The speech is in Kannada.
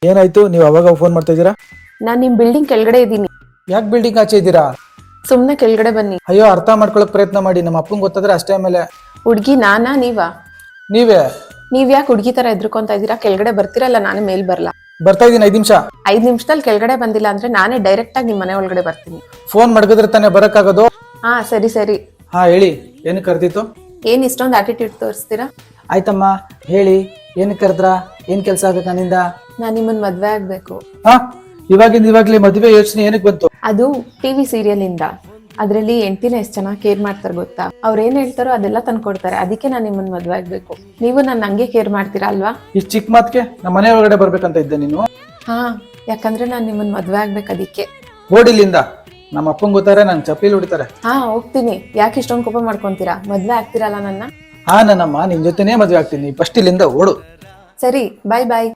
ಏನಾಯ್ತು? ನೀವು ಅವಾಗ ಫೋನ್ ಮಾಡ್ತಾ ಇದ್ದೀರಾ? ನಾನ್ ನಿಮ್ ಬಿಲ್ಡಿಂಗ್ ಕೆಳಗಡೆ ಇದ್ದೀನಿ. ಯಾಕೆ ಬಿಲ್ಡಿಂಗ್ ಆಚೆ ಇದ್ದೀರಾ? ಸುಮ್ನೆ ಕೆಳಗಡೆ ಬನ್ನಿ. ಅಯ್ಯೋ, ಅರ್ಥ ಮಾಡ್ಕೊಳಕ್ ಪ್ರಯತ್ನ ಮಾಡಿ. ನಮ್ಮ ಅಪ್ಪಂಗೆ ಗೊತ್ತಾದ್ರೆ ಅಷ್ಟೇ. ಆಮೇಲೆ ಹುಡ್ಗಿ ನಾನಾ ನೀವಾ? ನೀವೇ. ನೀವ್ ಯಾಕೆ ಹುಡ್ಗಿ ತರ ಎದ್ರುಕೊಂತ ಇದೀರಾ? ಕೆಳಗಡೆ ಬರ್ತಿರಲ್ಲ, ನಾನೇ ಮೇಲ್ ಬರ್ಲಾ? ಬರ್ತಾ ಇದೀನಿ, 5 ನಿಮಿಷ. 5 ನಿಮಿಷದಲ್ಲಿ ಕೆಳಗಡೆ ಬಂದಿಲ್ಲ ಅಂದ್ರೆ ನಾನೇ ಡೈರೆಕ್ಟ್ ಆಗಿ ನಿಮ್ ಮನೆ ಒಳಗಡೆ ಬರ್ತೀನಿ. ಫೋನ್ ಮಡಗಿದ್ರೆ ತಾನೇ ಬರಕ್ಕಾಗೋದು? ಹಾ ಸರಿ ಸರಿ. ಹಾ ಹೇಳಿ, ಏನು ಕರೆದಿತ್ತು? ಏನ್ ಇಷ್ಟೊಂದು ಆಟಿಟ್ಯೂಡ್ ತೋರಿಸ್ತೀರಾ? ಆಯ್ತಮ್ಮ ಹೇಳಿ, ಏನು ಕರೆದ್ರ? ಏನ್ ಕೆಲಸ ಆಗುತ್ತೆ ನನ್ನಿಂದ? ನಾನ್ ನಿಮ್ಮನ್ ಮದ್ವೆ ಆಗ್ಬೇಕು. ಹಾ, ಇವಾಗ್ಲೇ ಮದುವೆ ಯೋಚನೆ ಏನಕ್ಕೆ ಬಂತು? ಅದು ಟಿವಿ ಸೀರಿಯಲ್ ಇಂದ. ಅದ್ರಲ್ಲಿ ಹೆಂಡತಿನ ಎಷ್ಟ್ ಚೆನ್ನಾಗಿ ಕೇರ್ ಮಾಡ್ತಾರೆ ಗೊತ್ತಾ? ಅವ್ರು ಏನ್ ಹೇಳ್ತಾರೋ ಅದೆಲ್ಲ ತಂದ್ಕೊಡ್ತಾರೆ. ಅದಕ್ಕೆ ನಾನ್ ನಿಮ್ಮನ್ ಮದ್ವೆ ಆಗ್ಬೇಕು. ನೀವು ನನ್ನ ಹಂಗೆ ಕೇರ್ ಮಾಡ್ತೀರಾ ಅಲ್ವಾ? ಈ ಚಿಕ್ಕ ಮಾತ್ಗೆ ನಮ್ಮ ಮನೆ ಒಳಗಡೆ ಬರ್ಬೇಕಂತ ಇದ್ದೆ ನೀನು? ಹಾ, ಯಾಕಂದ್ರೆ ನಾನ್ ನಿಮ್ಮನ್ ಮದ್ವೆ ಆಗ್ಬೇಕು, ಅದಕ್ಕೆ. ಓಡಿಲ್ಲಿಂದ. ನಮ್ಮ ಅಪ್ಪಂಗೆ ಗೊತ್ತಾರೆ ನಂಗೆ ಚಪ್ಪಲಿ ಹೊಡಿತಾರೆ. ಹಾ ಹೋಗ್ತೀನಿ. ಯಾಕೆ ಇಷ್ಟೊಂದು ಕೋಪ ಮಾಡ್ಕೊಂತೀರಾ? ಮದ್ವೆ ಆಗ್ತಿರಲ್ಲ ನನ್ನ? ಹಾ, ನನ್ನಮ್ಮ ನಿನ್ ಜೊತೆನೇ ಮದ್ವೆ ಆಗ್ತೀನಿ. ಫಸ್ಟ್ ಇಲ್ಲಿಂದ ಓಡು. ಸರಿ, ಬಾಯ್ ಬಾಯ್.